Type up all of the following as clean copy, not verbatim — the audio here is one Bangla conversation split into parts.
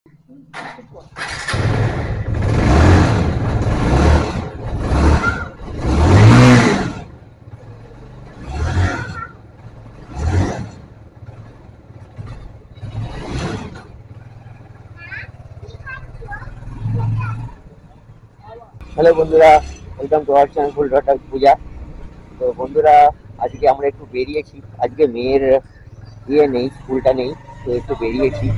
হ্যালো বন্ধুরা, ওয়েলকাম টু আওয়ার চ্যানেল ফুল ডটার পূজা। তো বন্ধুরা, আজকে আমরা একটু বেরিয়েছি। আজকে মেয়ের নেই, স্কুলটা নেই, তো একটু বেরিয়েছি।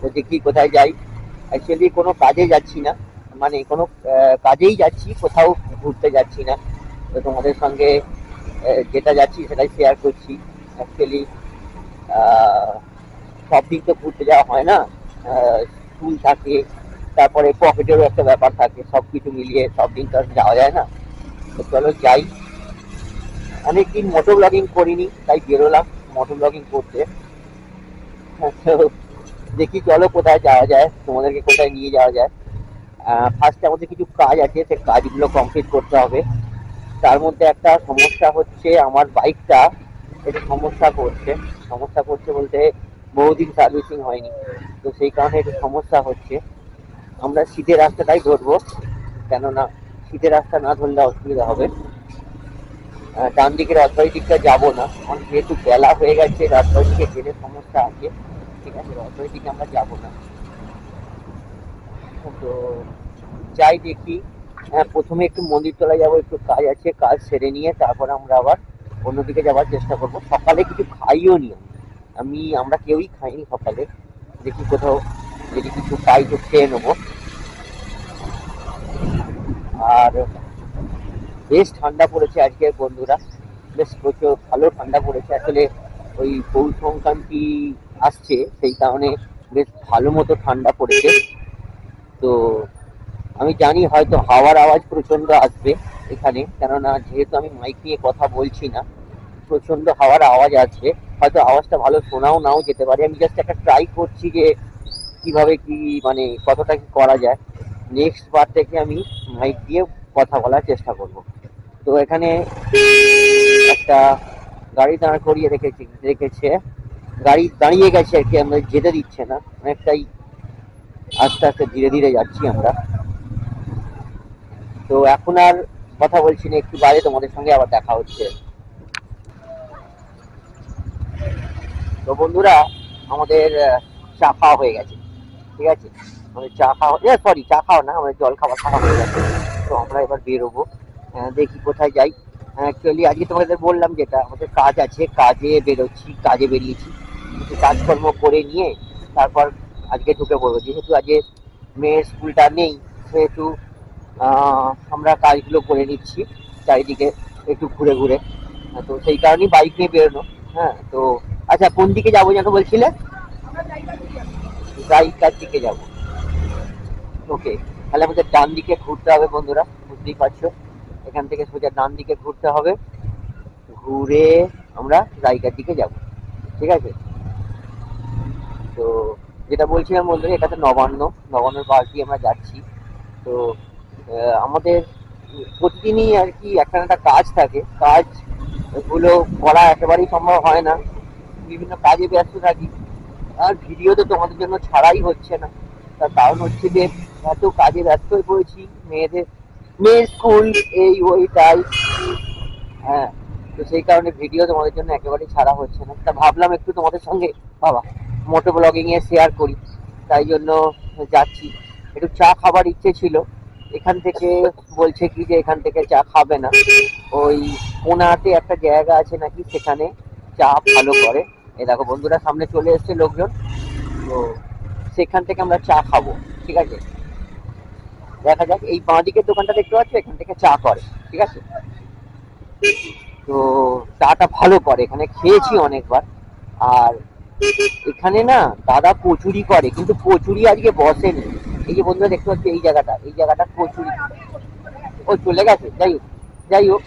তো দেখি কোথায় যাই। অ্যাকচুয়ালি কোনো কাজে যাচ্ছি না, মানে কোনো কাজেই যাচ্ছি, কোথাও ঘুরতে যাচ্ছি না। তো তোমাদের সঙ্গে যেটা যাচ্ছি সেটাই শেয়ার করছি। অ্যাকচুয়ালি সব দিক তো ঘুরতে যাওয়া হয় না। স্কুল থাকে, তারপরে পকেটেরও একটা ব্যাপার থাকে, সব কিছু মিলিয়ে সব দিন তো আর যাওয়া যায় না। তো চলো যাই। অনেকদিন মোটো ব্লগিং করিনি, তাই বেরোলাম মোটো ব্লগিং করতে। তো দেখি চলো কোথায় যাওয়া যায়, তোমাদেরকে কোথায় নিয়ে যাওয়া যায়। ফার্স্টে আমাদের কিছু কাজ আছে, সেই কাজগুলো কমপ্লিট করতে হবে। তার মধ্যে একটা সমস্যা হচ্ছে, আমার বাইকটা একটু সমস্যা করছে বলতে বহুদিন সার্ভিসিং হয়নি, তো সেই কারণে একটু সমস্যা হচ্ছে। আমরা সিধে রাস্তাটাই ধরবো, কেননা সিধে রাস্তা না ধরলে অসুবিধা হবে। ডান দিকের অথরিটিকটা যাবো না, কারণ যেহেতু বেলা হয়ে গেছে, অথরিটিকে গেলে সমস্যা আছে। ঠিক আছে, অথরিটিকে আমরা যাবো না। তো যাই দেখি। প্রথমে একটু মন্দির তলায় যাবো, একটু কাজ আছে, কাজ সেরে নিয়ে তারপর আমরা আবার অন্যদিকে যাওয়ার চেষ্টা করব। সকালে কিছু খাইও নি আমরা কেউই খাইনি সকালে। দেখি কোথাও যদি কিছু পাই তো খেয়ে নেবো। আর বেশ ঠান্ডা পড়েছে আজকে বন্ধুরা, বেশ প্রচুর ভালো ঠান্ডা পড়েছে। আসলে ওই পৌষ সংক্রান্তি আসছে, সেই কারণে বেশ ভালো মতো ঠান্ডা পড়েছে। তো আমি জানি হয়তো হাওয়ার আওয়াজ প্রচন্ড আসবে এখানে, কেননা যেহেতু আমি মাইক নিয়ে কথা বলছি না, প্রচন্ড হাওয়ার আওয়াজ আসবে। হয়তো আওয়াজটা ভালো শোনাও নাও যেতে পারে। আমি জাস্ট একটা ট্রাই করছি যে কিভাবে কি, মানে কতটা কি করা যায়। নেক্সট বার থেকে আমি মাইক দিয়ে কথা বলার চেষ্টা করব। তো এখানে একটা গাড়ি দাঁড় করিয়ে রেখেছে। গাড়ি দাঁড়িয়ে গেছে আর কি, আমরা যেতে দিচ্ছে না অনেকটাই। আস্তে আস্তে ধীরে ধীরে যাচ্ছি আমরা। তো এখন আর কথা বলছি না, একটু বাইরে তোমাদের সঙ্গে আবার দেখা হচ্ছে। তো বন্ধুরা, আমাদের চা খাওয়া হয়ে গেছে। ঠিক আছে, আমাদের চা খাওয়া, সরি চা খাওয়া না, আমাদের জল খাবার খাওয়া হয়ে গেছে। তো আমরা এবার বেরোবো, দেখি কোথায় যাই। অ্যাকচুয়ালি আজকে তোমাদের বললাম যেটা আমাদের কাজ আছে, কাজে বেরিয়েছি। কিছু কাজকর্ম করে নিয়ে তারপর আজকে ঢুকে পড়বো। যেহেতু আজকে মেয়ের স্কুলটা নেই, সেহেতু আমরা কাজগুলো করে নিচ্ছি চারিদিকে একটু ঘুরে ঘুরে। তো সেই কারণেই বাইক নিয়ে বেরোনো। হ্যাঁ, তো আচ্ছা, কোন দিকে যাবো যেন বলছিলে? রাইকার দিকে যাবো। ওকে, তাহলে আমাদের ডান দিকে ঘুরতে হবে বন্ধুরা, বুঝতেই পারছো। এখান থেকে সোজা ডান দিকে ঘুরতে হবে, ঘুরে আমরা রাইকার দিকে যাব। ঠিক আছে, তো যেটা বলছিলাম বন্ধুরা, এটা তো নবান্নর পাশ দিয়ে আমরা যাচ্ছি। তো আমাদের প্রতিদিনই আর কি একটা না একটা কাজ থাকে, কাজগুলো করা একেবারেই সম্ভব হয় না, বিভিন্ন কাজে ব্যস্ত থাকি। আর ভিডিও তো তোমাদের জন্য ছাড়াই হচ্ছে না, তার কারণ হচ্ছে যে এত কাজে ব্যস্ত হয়ে পড়েছি। মেয়ের স্কুল, এই ওই তাই। হ্যাঁ, তো সেই কারণে ভিডিও তোমাদের জন্য একেবারেই ছাড়া হচ্ছে না। তা ভাবলাম একটু তোমাদের সঙ্গে বাবা মোটো ব্লগিং এ শেয়ার করি, তাই জন্য যাচ্ছি। একটু চা খাবার ইচ্ছে ছিল। এখান থেকে বলছে কি যে এখান থেকে চা খাবে না, ওই কোনাতে একটা জায়গা আছে নাকি, সেখানে চা ভালো করে। এই দেখো বন্ধুরা, সামনে চলে এসছে লোকজন। তো সেখান থেকে আমরা চা খাবো। ঠিক আছে, দেখা যাক। এই বাঁ দিকের দোকানটা দেখতে পাচ্ছ, এখান থেকে চা করে। ঠিক আছে, তো চাটা ভালো করে, এখানে খেয়েছি অনেকবার। আর এখানে না দাদা কচুরি করে, কিন্তু কচুরি আজকে বসেনি। এই যে বন্ধুরা দেখতে পাচ্ছি, এই জায়গাটা কচুরি। ও চলে গেছে, যাই হোক।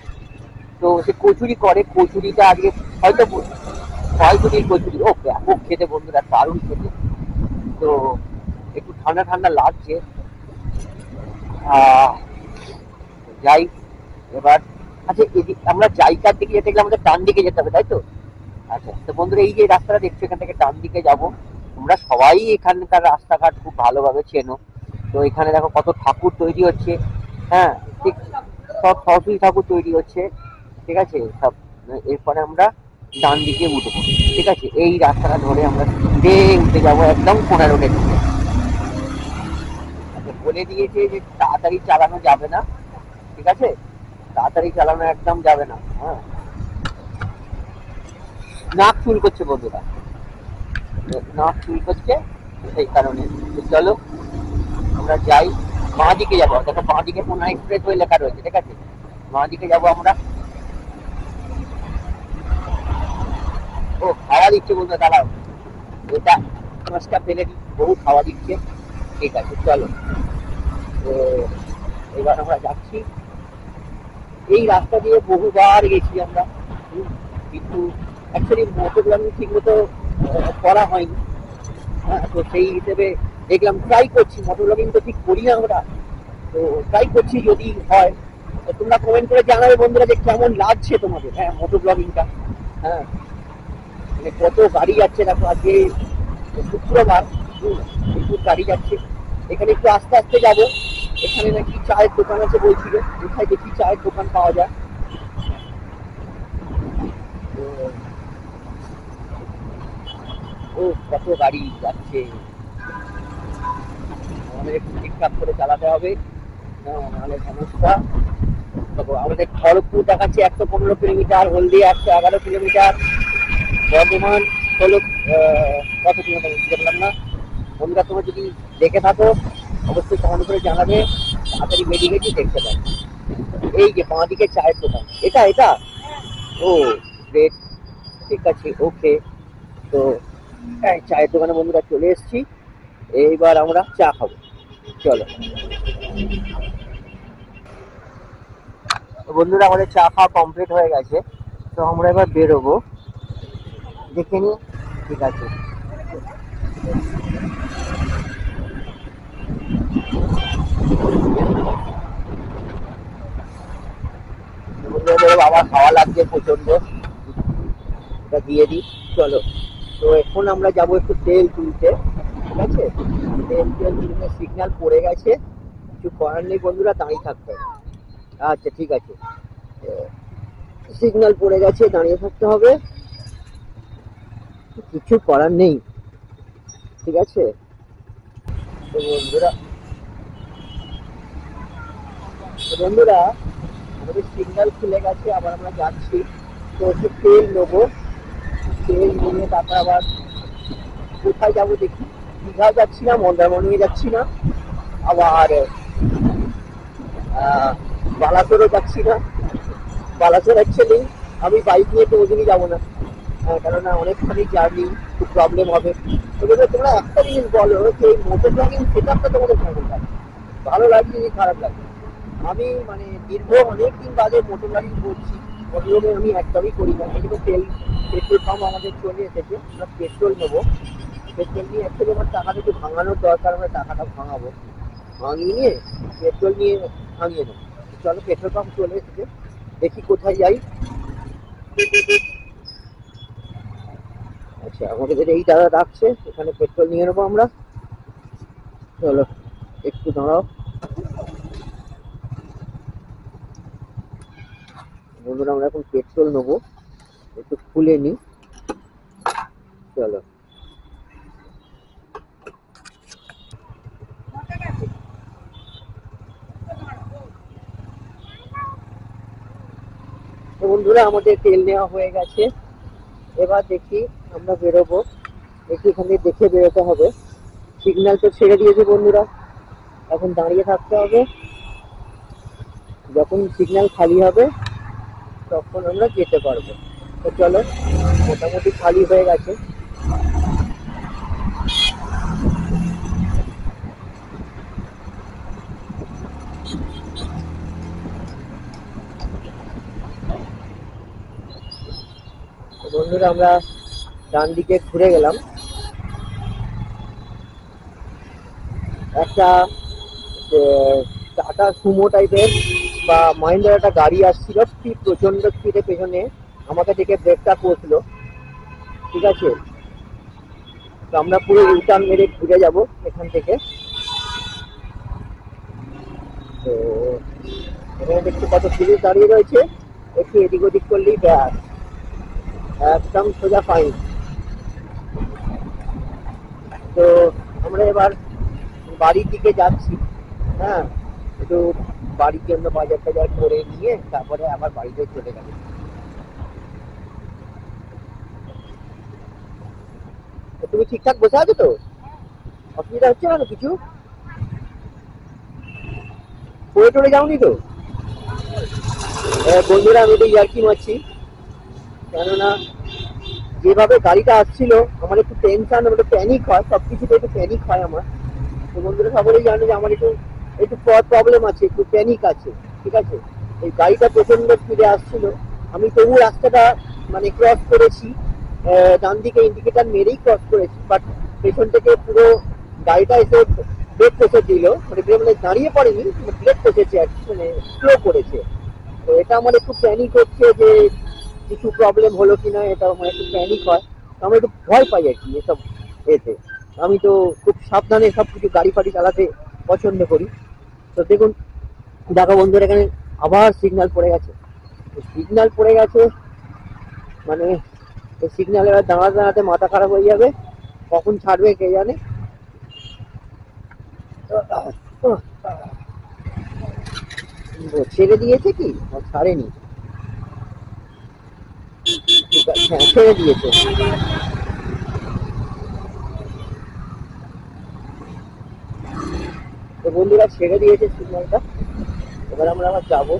তো সে কচুরি করে, কচুরিটা আজকে হয়তো ছয়চুরির কচুরি। ও ব্যাপক খেতে বন্ধুরা, দারুণ খেতে। তো একটু ঠান্ডা ঠান্ডা লাগছে। যাই এবার। আচ্ছা, এদিক আমরা জায়গার দিকে যেতে গেলে আমাদের ডান দিকে যেতে হবে, তাই তো? আচ্ছা, তো বন্ধুরা, এই যে রাস্তাটা দেখছো, এখান থেকে ডান দিকে যাব। তোমরা সবাই এখানকার রাস্তাঘাট খুব ভালোভাবে চেনো। তো এখানে দেখো কত ঠাকুর তৈরি হচ্ছে। হ্যাঁ, ঠিক সব সরস্বতী ঠাকুর তৈরি হচ্ছে, ঠিক আছে সব। এরপরে আমরা ডান দিকে উঠবো, ঠিক আছে। এই রাস্তাটা ধরে আমরা সিধে উঠে যাবো একদম কোনা রোডের দিকে। আচ্ছা, বলে দিয়েছে যে তাড়াতাড়ি চালানো যাবে না, ঠিক আছে, তাড়াতাড়ি চালানো একদম যাবে না। হ্যাঁ, নাক চুল করছে বন্ধুরা, নাক চুল করছে, সেই কারণে। চলো আমরা যাই, বাঁ দিকে যাবো। দেখো বাঁ দিকে পুনা এক্সপ্রেস ওয়ে লেখা রয়েছে, ঠিক আছে, বাঁ দিকে যাবো আমরা। ও হাওয়া দিচ্ছে বন্ধুরা, দাঁড়াও, এটা মাছটা ফেলে দিই, বহু হাওয়া দিচ্ছে। ঠিক আছে চলো, তো এবার আমরা যাচ্ছি। এই রাস্তা দিয়ে বহুবার গেছি আমরা, কিন্তু অ্যাকচুয়ালি মোটরগুলো ঠিক মতো করা হয়নি। হ্যাঁ, তো সেই হিসেবে দেখলাম, ট্রাই করছি, মোটর ব্লগিং তো ঠিক করি না আমরা, তো ট্রাই করছি, যদি হয় তোমরা কমেন্ট করে জানাবে বন্ধুরা যে কেমন লাগছে তোমাদের। হ্যাঁ, মোটর ব্লগিংটা। হ্যাঁ, মানে কত গাড়ি যাচ্ছে দেখো, আজকে শুক্রবার, প্রচুর গাড়ি যাচ্ছে। এখানে একটু আস্তে আস্তে যাবো। এখানে নাকি চায়ের দোকান আছে বলছিল, কোথায় দেখি চায়ের দোকান পাওয়া যায়। ও কত গাড়ি যাচ্ছে, আমাদের একটু ঠিকঠাক করে চালাতে হবে, নাহলে সমস্যা। আমাদের খড়গপুর দেখাচ্ছে 115 কিলোমিটার, হলদিয়া 111 কিলোমিটার, বর্ধমান 16 কত কিলোমিটার দেখলাম না। বন্ধুরা তোমরা যদি দেখে থাকো অবশ্যই কমেন্ট করে জানাবে, তাড়াতাড়ি বেরিয়ে গেছি দেখতে পাই। এই যে বাঁ দিকে চায়ের দোকান, এটা এটা ও গ্রেট, ঠিক আছে ওকে। তো চায়ের দোকানে বন্ধুরা চলে এসেছি, এইবার আমরা চা খাবো, চলো। বন্ধুরা আমাদের চা খাওয়া কমপ্লিট হয়ে গেছে, তো আমরা এবার বেরোবো, দেখে নি, ঠিক আছে। আবার খাওয়া লাগছে প্রচন্ড, এটা দিয়ে দিই, চলো। তো এখন আমরা যাবো একটু তেল তুলতে, ঠিক আছে। তেল তুলতে সিগন্যাল পড়ে গেছে, কিছু করার নেই বন্ধুরা, দাঁড়িয়ে থাকতে হবে। আচ্ছা ঠিক আছে, সিগন্যাল পড়ে গেছে, দাঁড়িয়ে থাকতে হবে, কিছু করার নেই, ঠিক আছে। তো বন্ধুরা আমাদের সিগন্যাল খুলে গেছে, আবার আমরা যাচ্ছি। তো একটু তেল নেবো, তেল নিয়ে তারপর আবার কোথায় যাবো দেখি। দীঘাও যাচ্ছি না, মন্দারমণিও যাচ্ছি না, আবার বালাসোরও যাচ্ছি না। বালাসোর অ্যাকচুয়ালি আমি বাইক নিয়ে তো ওদিনই যাবো না, কেননা অনেকখানি জার্নি, খুব প্রবলেম হবে। তবে তোমরা একটা জিনিস বলো যে এই মোটর ব্লগিং সেট আপটা তোমাদের কেমন লাগে, ভালো লাগছে কি খারাপ লাগছে? আমি মানে দীর্ঘ অনেকদিন বাদে মোটর ব্লগিং করছি, মোটর আমি একদমই করি না। এদিকে পেট্রোল পাম্প আমাদের চলে এসেছে, আমরা পেট্রোল নেবো। পেট্রোল নিয়ে অ্যাকচুয়ালি আমার টাকাটা একটু ভাঙানোর দরকার, আমরা টাকাটা ভাঙাবো, ভাঙিয়ে নিয়ে পেট্রোল নিয়ে ভাঙিয়ে নেবো। চলো পেট্রোল পাম্প চলে এসেছে, দেখি কোথায় যাই। আচ্ছা আমাদের এই দাদা রাখছে, এখানে পেট্রোল নিয়ে নেবো আমরা, চলো একটু দাঁড়াও বন্ধুরা, আমরা এখন পেট্রোল নেবো, একটু খুলে নি, চলো। তো বন্ধুরা আমাদের তেল নেওয়া হয়ে গেছে, এবার দেখি আমরা বেরোবো, দেখি এখানে দেখে বেরোতে হবে। সিগন্যাল তো ছেড়ে দিয়েছে বন্ধুরা, এখন দাঁড়িয়ে থাকতে হবে, যখন সিগন্যাল খালি হবে তখন আমরা যেতে পারবো। তো চলো, মোটামুটি খালি হয়ে গেছে। বন্ধুরা আমরা ডান দিকে ঘুরে গেলাম, একটা টাটা সুমো টাইপের বা মাহিন্দ্রার একটা গাড়ি আসছিল, ঠিক প্রচন্ড স্পিডে পেছনে আমাকে দেখে ব্রেকটা করছিল, ঠিক আছে। তো আমরা পুরো ইউটার্ন মেরে ঘুরে যাব এখান থেকে। তো এখানে দেখতে কত পুলিশ দাঁড়িয়ে রয়েছে, একটু এদিক ওদিক করলেই ব্যাস, একদম সোজা ফাইন। তো আমরা এবার বাড়ির দিকে যাচ্ছি। হ্যাঁ, একটু বাড়ির জন্য বাজার টাজার করে নিয়ে তারপরে আবার বাড়িতে চলে যাবো। তুমি ঠিকঠাক বসে আছো তো? অসুবিধা হচ্ছে না কিছু? পড়ে টরে যাওনি তো? বন্ধুরা আমি তো ইয়ার্কি মারছি, কেননা যেভাবে গাড়িটা আসছিল আমার একটু টেনশন, একটু প্যানিক হয়, সবকিছুতে একটু প্যানিক হয় আমার। তো বন্ধুরা সকলেই জানে যে আমার একটু একটু প্রবলেম আছে, একটু প্যানিক আছে, ঠিক আছে। এই গাড়িটা প্রচন্ড ফিরে আসছিল, আমি তবু রাস্তাটা মানে ক্রস করেছি, ডান দিকে ইন্ডিকেটার মেরেই ক্রস করেছি, বাট পেছন থেকে পুরো গাড়িটা এসে ব্রেক কষে দিল, মানে দাঁড়িয়ে পড়েনি, ব্রেক কষেছে আর কি, মানে স্লো করেছে। তো এটা আমার একটু প্যানিক হচ্ছে যে কিছু প্রবলেম হলো কিনা, এটা আমার একটু প্যানিক হয়। আমি একটু ভয় পাই আর কি এসব এতে। আমি তো খুব সাবধানে সব কিছু গাড়ি ফাড়ি চালাতে পছন্দ করি। তো দেখুন, দেখো বন্ধুরা, এখানে আবার সিগন্যাল পড়ে গেছে। সিগন্যাল পড়ে গেছে মানে সিগন্যালে দাঁড়াতে দাঁড়াতে মাথা খারাপ হয়ে যাবে, কখন ছাড়বে কে জানে। ছেড়ে দিয়েছে কি ছাড়েনি? হ্যাঁ, ছেড়ে দিয়েছে। তো বন্ধুরা ছেড়ে দিয়েছে সিগন্যালটা, এবার আমরা আবার যাবো।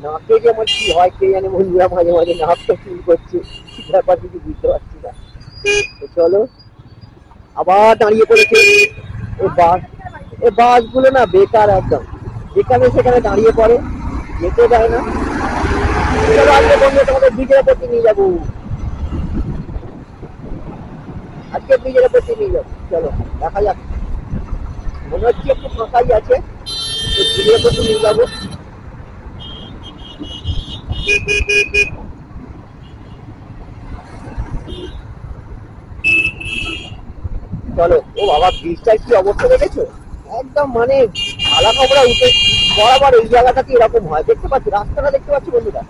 নাকে যে আমার কি হয় কে জানে বন্ধুরা, মাঝে মাঝে নাকটা ফিল করছে, ব্যাপার কিছু বুঝতে পারছি না। তো চলো, আবার দাঁড়িয়ে পড়েছে। এ বাস গুলো না বেকার, একদম যেখানে সেখানে দাঁড়িয়ে পড়ে, যেতে দেয় না। চলো আজকে বন্ধু তোমাদের ব্রিজের উপর নিয়ে যাবো, আজকে ব্রিজের উপর নিয়ে যাবো। চলো দেখা যাক, মনে হচ্ছে একটু ফাঁকাই আছে, ব্রিজের উপর নিয়ে যাবো। চলো। ও বাবা, ব্রিজটার কি অবস্থা দেখেছো? একদম মানে খালা খবরা উঠে বরাবর এই জায়গাটাতে এরকম হয়, দেখতে পাচ্ছি রাস্তাটা, দেখতে পাচ্ছি বন্ধুরা।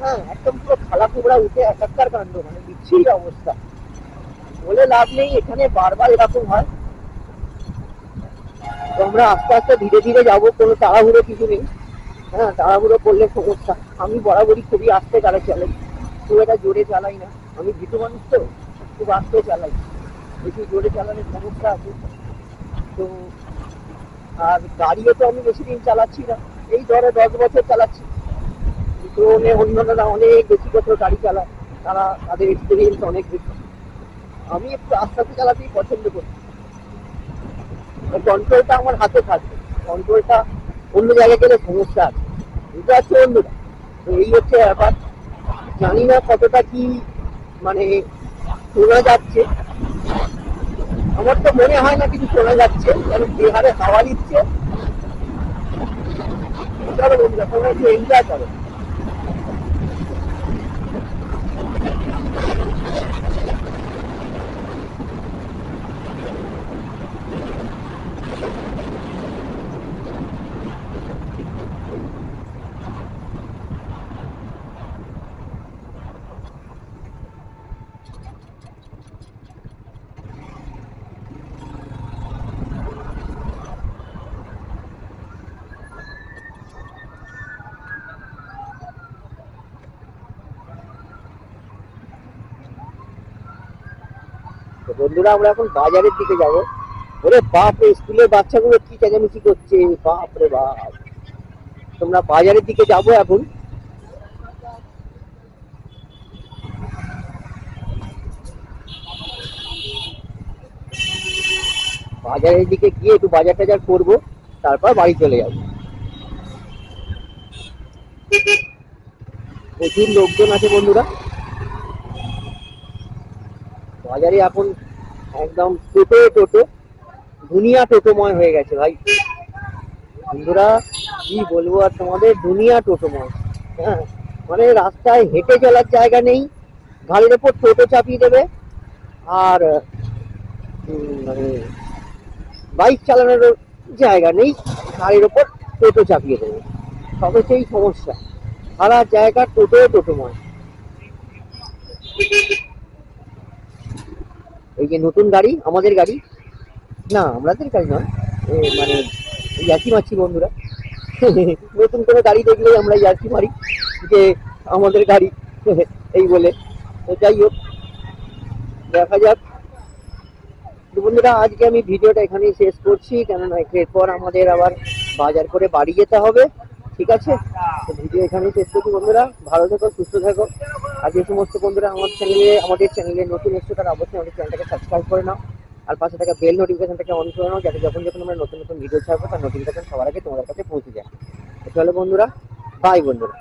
হ্যাঁ, একদম পুরো খালা খবরা উঠে একাকার কাণ্ড, মানে বিচ্ছিরি অবস্থা, বলে লাভ নেই, এখানে বারবার এরকম হয়। তো আমরা আস্তে আস্তে ধীরে ধীরে যাবো, কোনো তাড়াহুড়ো কিছু নেই। হ্যাঁ, তাড়াহুড়ো করলে সমস্যা। আমি বরাবরই খুবই আস্তে গাড়ি চালাই, খুব একটা জোরে চালাই না, আমি ভীতু মানুষ তো, খুব আস্তে চালাই, বেশি জোরে চালানোর সমস্যা আছে। তো আর গাড়িও তো আমি বেশি দিন চালাচ্ছি না, এই ধরো 10 বছর চালাচ্ছি। তো অন্যরা অনেক বেশি বছর গাড়ি চালায়, তাদের এক্সপিরিয়েন্স অনেক বেশি। আমি একটু আস্তে আস্তে চালাতেই পছন্দ করি। কন্ট্রোলটা আমার হাতে থাকবে, কন্ট্রোলটা অন্য জায়গায় গেলে সমস্যা আছে, বুঝতে পারছি বন্ধুরা। তো এই হচ্ছে ব্যাপার। জানি না কতটা কি মানে শোনা যাচ্ছে, আমার তো মনে হয় না কিছু শোনা যাচ্ছে, কারণ যে হারে হাওয়া দিচ্ছে। চলো বন্ধুরা, তোমরা একটু এনজয় করো। তো বন্ধুরা, আমরা এখন বাজারের দিকে যাব। ওরে বাপ রে, স্কুলের বাচ্চাগুলো কি চেঁচামেচি করছে, বাপ রে বাপ। তোমরা বাজারের দিকে যাবো এখন। বাজারের দিকে গিয়ে একটু বাজার টাজার করবো, তারপর বাড়ি চলে যাবো। প্রচুর লোকজন আছে বন্ধুরা বাজারে এখন, একদম টোটো টোটো, দুনিয়া টোটোময় হয়ে গেছে ভাই বন্ধুরা, কি বলবো আর তোমাদের, দুনিয়া টোটোময়। হ্যাঁ, মানে রাস্তায় হেঁটে চলার জায়গা নেই, গাড়ির ওপর টোটো চাপিয়ে দেবে, আর মানে বাইক চালানোর জায়গা নেই, গাড়ির ওপর টোটো চাপিয়ে দেবে, সবে সেই সমস্যা, সারা জায়গা টোটোময়। এই যে নতুন গাড়ি, আমাদের গাড়ি, না আমাদের গাড়ি নয়, মানে ইয়ার্কি মারছি বন্ধুরা। নতুন করে গাড়ি দেখলেই আমরা ইয়ার্কি মারি যে আমাদের গাড়ি, এই বলে। তো যাই হোক, দেখা যাক। তো বন্ধুরা, আজকে আমি ভিডিওটা এখানেই শেষ করছি, কেননা এরপর আমাদের আবার বাজার করে বাড়ি যেতে হবে। ঠিক আছে, তো ভিডিও এখানেই শেষ করছি বন্ধুরা, ভালো থেকো, সুস্থ থাকো। আর যে সমস্ত বন্ধুরা আমাদের চ্যানেলে নতুন এসছে, তারা অবশ্যই আমাদের চ্যানেলটাকে সাবস্ক্রাইব করে নাও, আর পাশে থাকা বেল নোটিফিকেশনটাকে অন করে নাও, যাতে যখন যখন আমরা নতুন নতুন ভিডিও ছাড়বো তার নোটিফিকেশন সবার আগে তোমাদের কাছে পৌঁছে যায়। তো চলো বন্ধুরা, বাই বন্ধুরা।